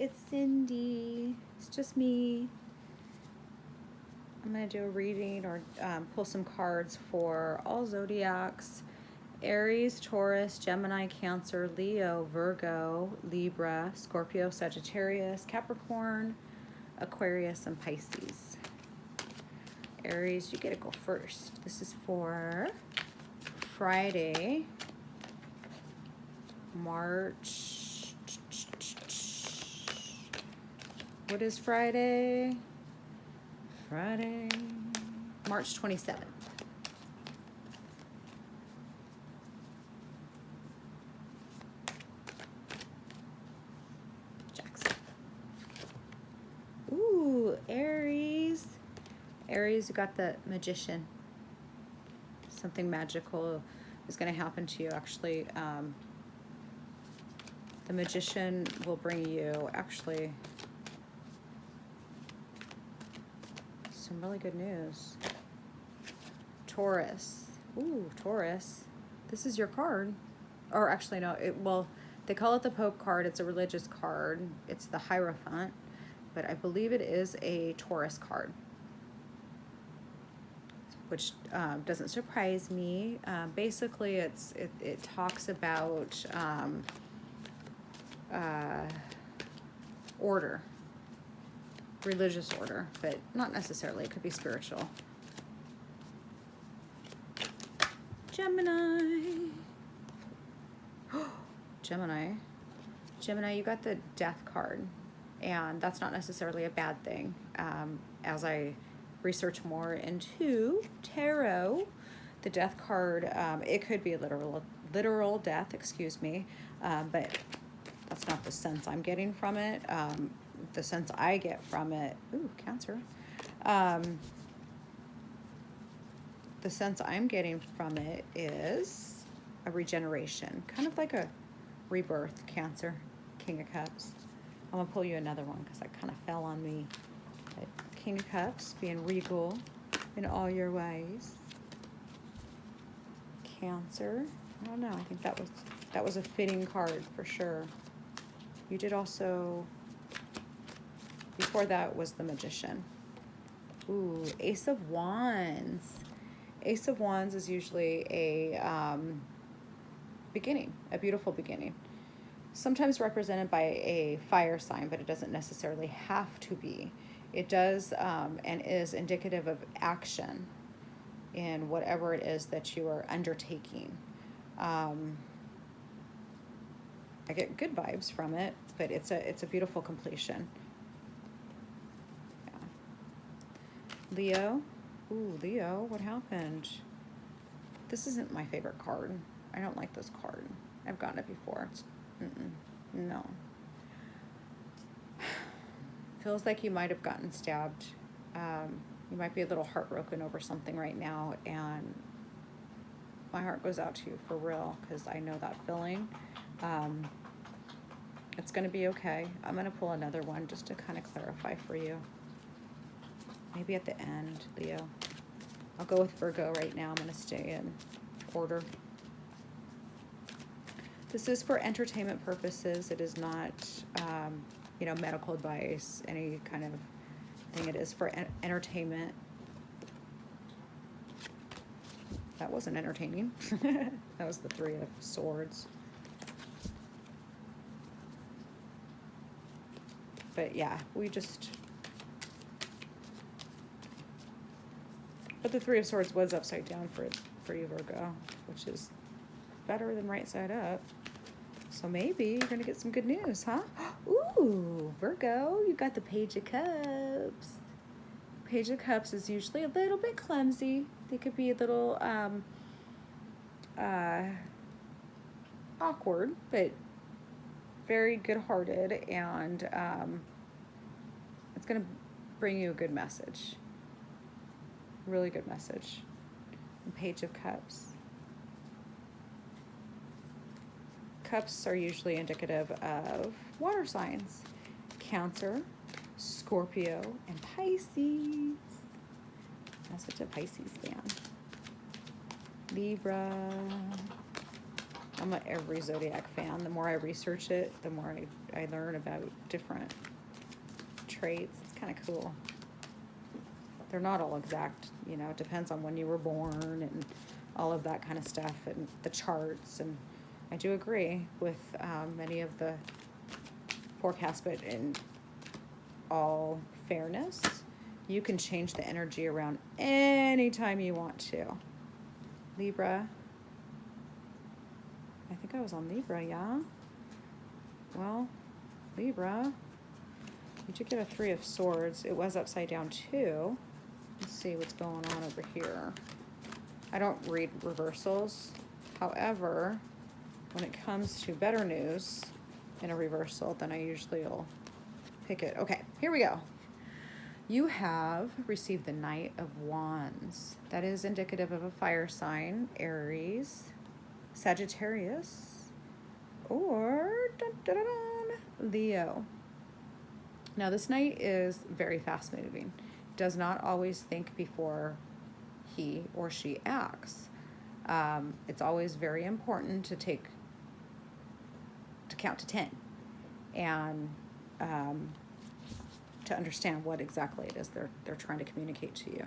it's Cindy. It's just me. I'm going to do a reading or pull some cards for all zodiacs: Aries, Taurus, Gemini, Cancer, Leo, Virgo, Libra, Scorpio, Sagittarius, Capricorn, Aquarius, and Pisces. Aries, you get to go first. This is for Friday, March. What is Friday? Friday, March 27th. Jackson. Ooh, Aries. Aries, you got the Magician. Something magical is going to happen to you, actually. The Magician will bring you, actually, some really good news. Taurus. Ooh, Taurus. This is your card. Or actually, no, well, they call it the Pope card. It's a religious card. It's the Hierophant, but I believe it is a Taurus card, which doesn't surprise me. Basically, it talks about order, religious order, but not necessarily. It could be spiritual. Gemini. Gemini, you got the Death card, and that's not necessarily a bad thing. As I research more into tarot, the Death card, it could be a literal death, excuse me, but that's not the sense I'm getting from it. The sense I get from it, ooh, Cancer. The sense I'm getting from it is a regeneration, kind of like a rebirth, Cancer, King of Cups. I'm gonna pull you another one because that kind of fell on me. But King of Cups, being regal in all your ways. Cancer, I don't know, I think that was a fitting card for sure. You did also, before that was the Magician. Ooh, Ace of Wands. Ace of Wands is usually a beginning, a beautiful beginning. Sometimes represented by a fire sign, but it doesn't necessarily have to be. It does and is indicative of action in whatever it is that you are undertaking. I get good vibes from it, but it's a beautiful completion. Yeah. Leo. Ooh, Leo, what happened? This isn't my favorite card. I don't like this card. I've gotten it before. It's, no. Feels like you might have gotten stabbed. You might be a little heartbroken over something right now, and my heart goes out to you for real, because I know that feeling. It's going to be okay. I'm going to pull another one just to kind of clarify for you. Maybe at the end, Leo. I'll go with Virgo right now. I'm going to stay in order. This is for entertainment purposes. It is not, medical advice, any kind of thing. It is for entertainment. That wasn't entertaining. That was the Three of Swords. But yeah, but the Three of Swords was upside down for you, Virgo, which is better than right side up. So maybe you're going to get some good news, huh? Ooh, Virgo, you got the Page of Cups. Page of Cups is usually a little bit clumsy. They could be a little awkward, but very good-hearted, and it's going to bring you a good message. Really good message. Page of Cups. Cups are usually indicative of water signs. Cancer, Scorpio, and Pisces. I'm such a Pisces fan. Libra. I'm a every zodiac fan. The more I research it, the more I learn about different traits. It's kind of cool. They're not all exact, you know, it depends on when you were born and all of that kind of stuff and the charts. And I do agree with many of the forecasts, but in all fairness, you can change the energy around anytime you want to. Libra. I think I was on Libra, yeah? Well, Libra, you did get a 3 of Swords. It was upside down too. Let's see what's going on over here. I don't read reversals. However, when it comes to better news in a reversal, then I usually will pick it. Okay, here we go. You have received the Knight of Wands. That is indicative of a fire sign, Aries, Sagittarius, or dun, dun, dun, dun, Leo. Now this knight is very fast moving. Does not always think before he or she acts. It's always very important to count to 10 and to understand what exactly it is they're trying to communicate to you.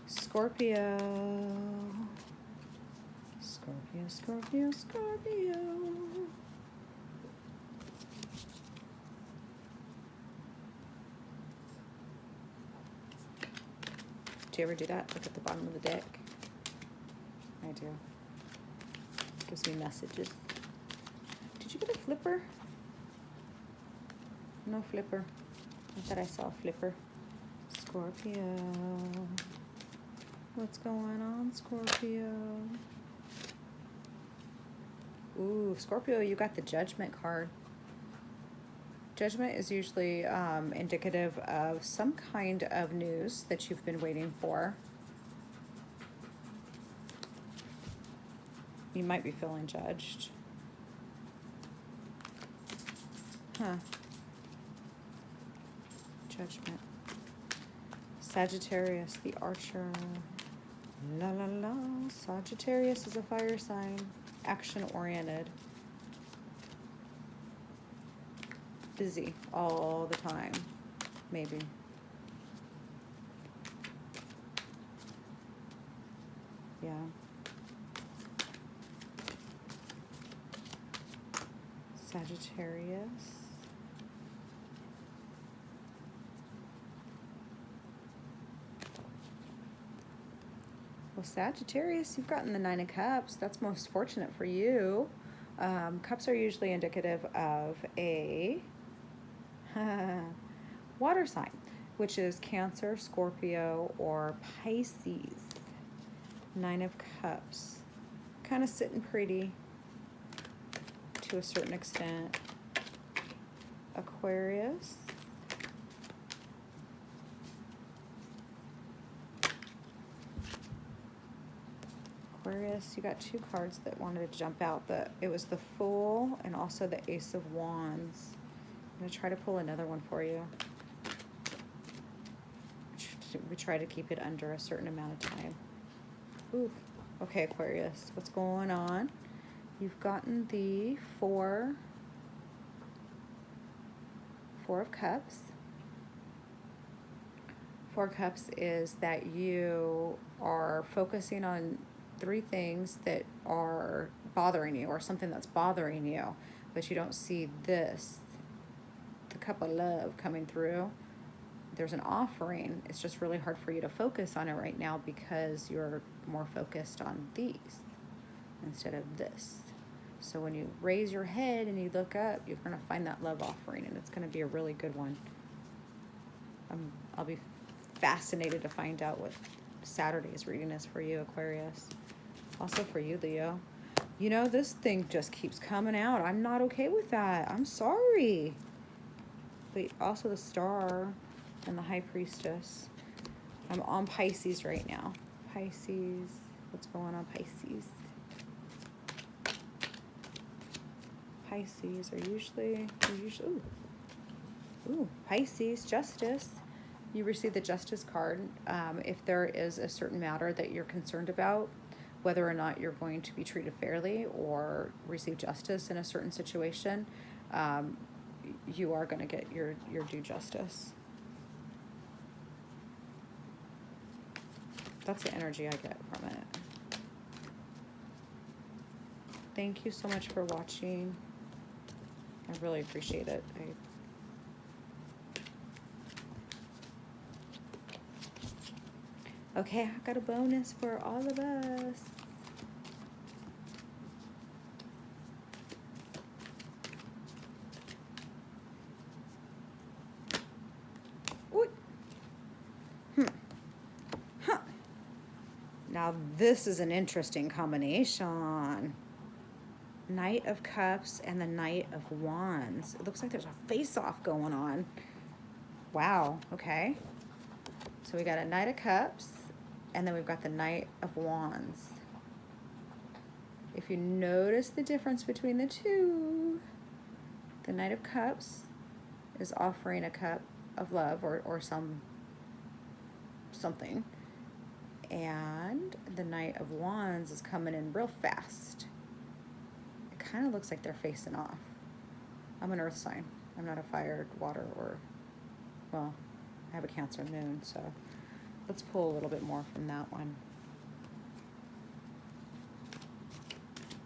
Scorpio. Scorpio, Scorpio, Scorpio. Do you ever do that? Look at the bottom of the deck. I do. Gives me messages. Did you get a flipper? No flipper. I thought I saw a flipper. Scorpio. What's going on, Scorpio? Ooh, Scorpio, you got the Judgment card. Judgment is usually indicative of some kind of news that you've been waiting for. You might be feeling judged. Huh. Judgment. Sagittarius, the Archer. La la la. Sagittarius is a fire sign. Action-oriented. Busy all the time. Maybe. Yeah. Sagittarius. Well, Sagittarius, you've gotten the 9 of Cups. That's most fortunate for you. Cups are usually indicative of a water sign, which is Cancer, Scorpio, or Pisces. 9 of Cups. Kind of sitting pretty to a certain extent. Aquarius. Aquarius, you got 2 cards that wanted to jump out. It was the Fool and also the Ace of Wands. I'm going to try to pull another one for you. We try to keep it under a certain amount of time. Ooh. Okay, Aquarius, what's going on? You've gotten the Four of Cups. 4 of Cups is that you are focusing on 3 things that are bothering you, or something that's bothering you, but you don't see this, the Cup of Love, coming through. There's an offering. It's just really hard for you to focus on it right now because you're more focused on these instead of this. So when you raise your head and you look up, you're going to find that love offering, and it's going to be a really good one. I'll be fascinated to find out what Saturday's reading is for you, Aquarius. Also for you, Leo. You know, this thing just keeps coming out. I'm not okay with that. I'm sorry. But also the Star and the High Priestess. I'm on Pisces right now. Pisces. What's going on, Pisces? Pisces are usually ooh, Pisces, Justice. you receive the Justice card. If there is a certain matter that you're concerned about, whether or not you're going to be treated fairly or receive justice in a certain situation, you are going to get your due justice. That's the energy I get from it. Thank you so much for watching. I really appreciate it. Okay, I got a bonus for all of us. Ooh. Huh. Now this is an interesting combination. Knight of Cups and the Knight of Wands. It looks like there's a face-off going on. Wow, okay. So we got a Knight of Cups, and then we've got the Knight of Wands. If you notice the difference between the two, the Knight of Cups is offering a cup of love or something. And the Knight of Wands is coming in real fast. It kind of looks like they're facing off. I'm an earth sign. I'm not a fire, water, or, well, I have a Cancer moon, so let's pull a little bit more from that one.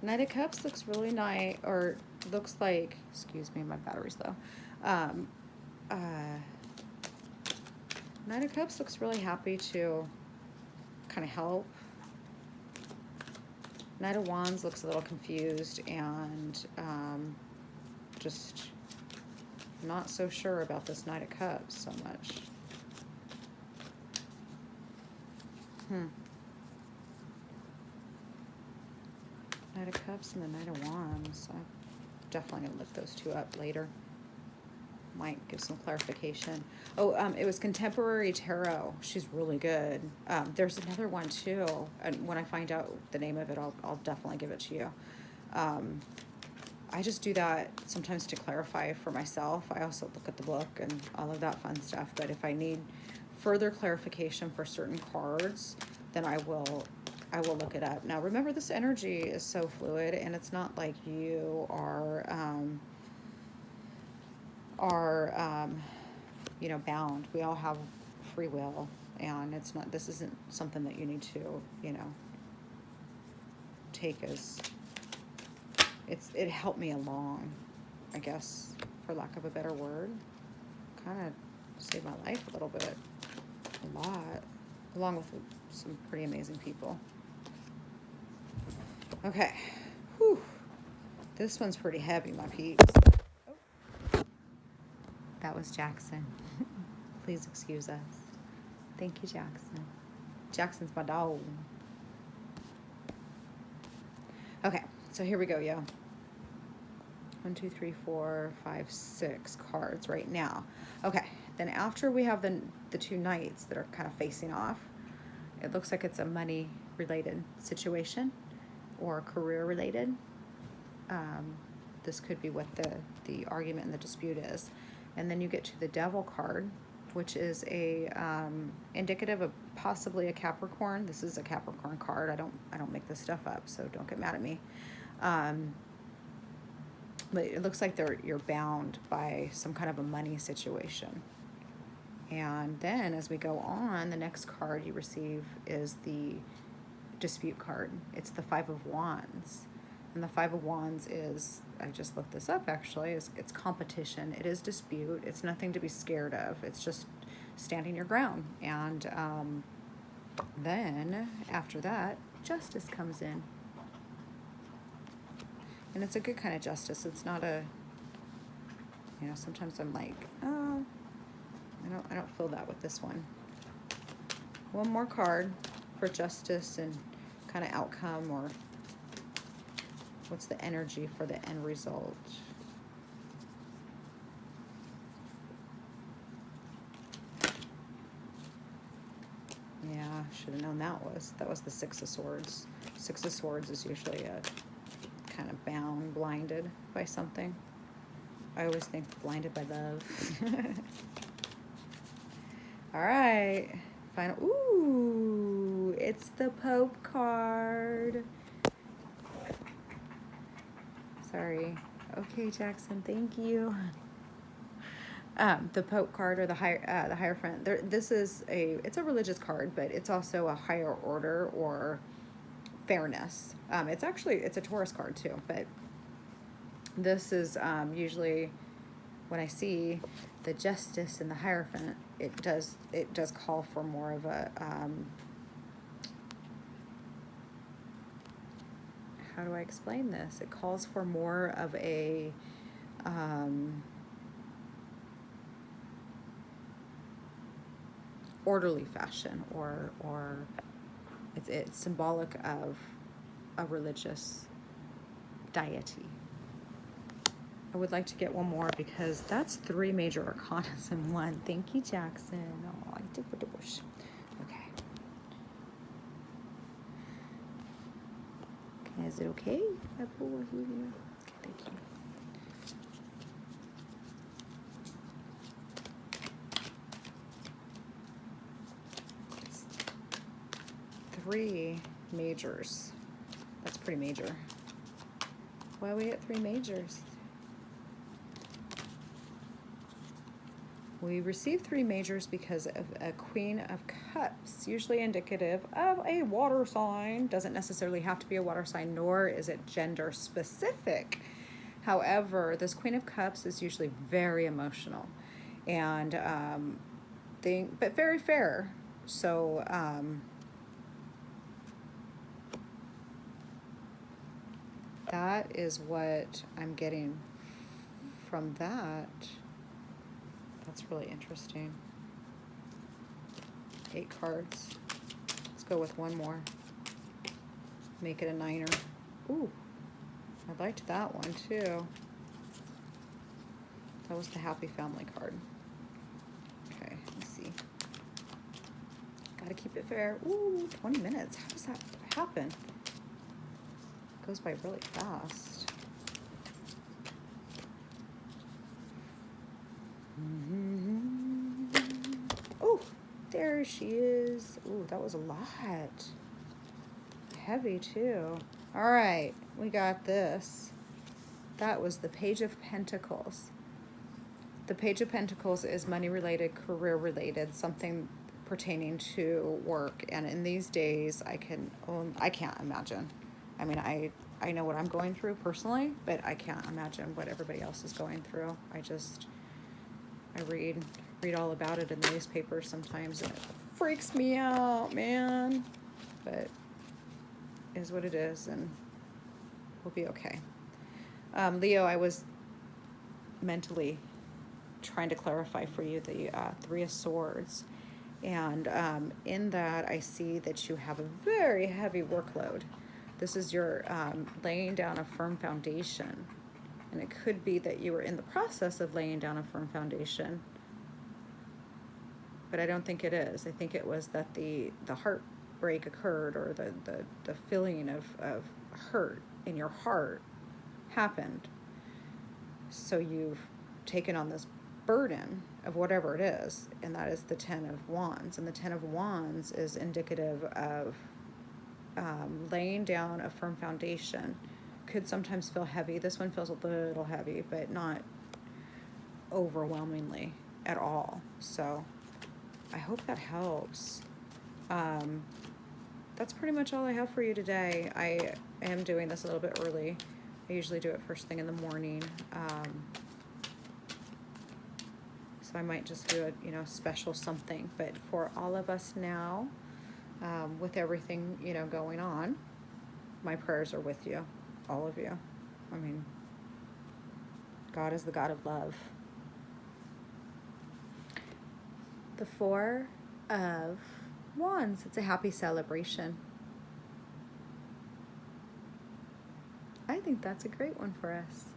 Knight of Cups looks really nice, or looks like, excuse me, my battery's low. Knight of Cups looks really happy to kind of help. Knight of Wands looks a little confused and just not so sure about this Knight of Cups so much. Knight of Cups and the Knight of Wands. I'm definitely going to look those two up later. Might give some clarification. Oh, it was Contemporary Tarot. She's really good. There's another one too, and when I find out the name of it, I'll definitely give it to you. I just do that sometimes to clarify for myself. I also look at the book and all of that fun stuff. But if I need further clarification for certain cards, then I will look it up. Now, remember, this energy is so fluid, and it's not like you are you know, bound. We all have free will, and it's not, this isn't something that you need to, you know, take as, it helped me along, I guess, for lack of a better word. Kind of saved my life a little bit, a lot, along with some pretty amazing people. Okay, whew. This one's pretty heavy, my peeps. That was Jackson. Please excuse us. Thank you, Jackson. Jackson's my dog. Okay, so here we go, yo. 1, 2, 3, 4, 5, 6 cards right now. Okay, then after we have the two knights that are kind of facing off, it looks like it's a money-related situation or career-related. This could be what the argument and the dispute is. And then you get to the Devil card, which is a indicative of possibly a Capricorn. This is a Capricorn card. I don't make this stuff up, so don't get mad at me. But it looks like you're bound by some kind of a money situation. And then as we go on, the next card you receive is the dispute card. It's the Five of Wands. And the Five of Wands is, I just looked this up actually, it's competition. It is dispute. It's nothing to be scared of. It's just standing your ground. And then after that, justice comes in. And it's a good kind of justice. It's not a, you know, sometimes I'm like, oh, I don't feel that with this one. One more card for justice and kind of outcome, or what's the energy for the end result? Yeah, should have known that was the Six of Swords. Six of Swords is usually a kind of bound, blinded by something. I always think blinded by love. All right. Final. Ooh, it's the Pope card. Sorry. Okay, Jackson, thank you. The Pope card, or the Hierophant. It's a religious card, but it's also a higher order or fairness. It's a Taurus card too, but this is usually when I see the Justice and the Hierophant, it does call for more of a how do I explain this? It calls for more of a orderly fashion, or it's symbolic of a religious deity. I would like to get one more because that's 3 major arcanas in one. Thank you, Jackson. Oh, I did put the bush. Okay. Okay, is it okay? Okay, thank you. It's 3 majors. That's pretty major. Why we get 3 majors? We receive 3 majors because of a Queen of Cups, usually indicative of a water sign. Doesn't necessarily have to be a water sign, nor is it gender specific. However, this Queen of Cups is usually very emotional and but very fair. So that is what I'm getting from that. That's really interesting. 8 cards. Let's go with one more. Make it a 9er. Ooh, I liked that one too. That was the Happy Family card. Okay, let's see. Gotta keep it fair. Ooh, 20 minutes. How does that happen? It goes by really fast. Oh, there she is. Ooh, that was a lot. Heavy too. All right, we got this. That was the Page of Pentacles. The Page of Pentacles is money related, career related, something pertaining to work. And in these days, I can't imagine. I mean, I know what I'm going through personally, but I can't imagine what everybody else is going through. I read all about it in the newspapers sometimes, and it freaks me out, man. But it is what it is, and we'll be okay. Leo, I was mentally trying to clarify for you the 3 of Swords. And in that, I see that you have a very heavy workload. This is your laying down a firm foundation. And it could be that you were in the process of laying down a firm foundation. But I don't think it is. I think it was that the heartbreak occurred, or the feeling of hurt in your heart happened. So you've taken on this burden of whatever it is, and that is the 10 of Wands. And the 10 of Wands is indicative of laying down a firm foundation. Could sometimes feel heavy. This one feels a little heavy, but not overwhelmingly at all. So I hope that helps. That's pretty much all I have for you today. I am doing this a little bit early. I usually do it first thing in the morning. So I might just do a special something. But for all of us now, with everything going on, my prayers are with you, all of you. I mean, God is the God of love. The 4 of Wands. It's a happy celebration. I think that's a great one for us.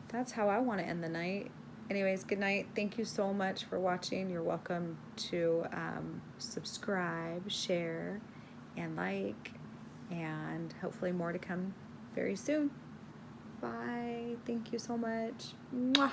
That's how I want to end the night. Anyways, good night. Thank you so much for watching. You're welcome to subscribe, share, and like, and hopefully more to come very soon. Bye. Thank you so much. Mwah.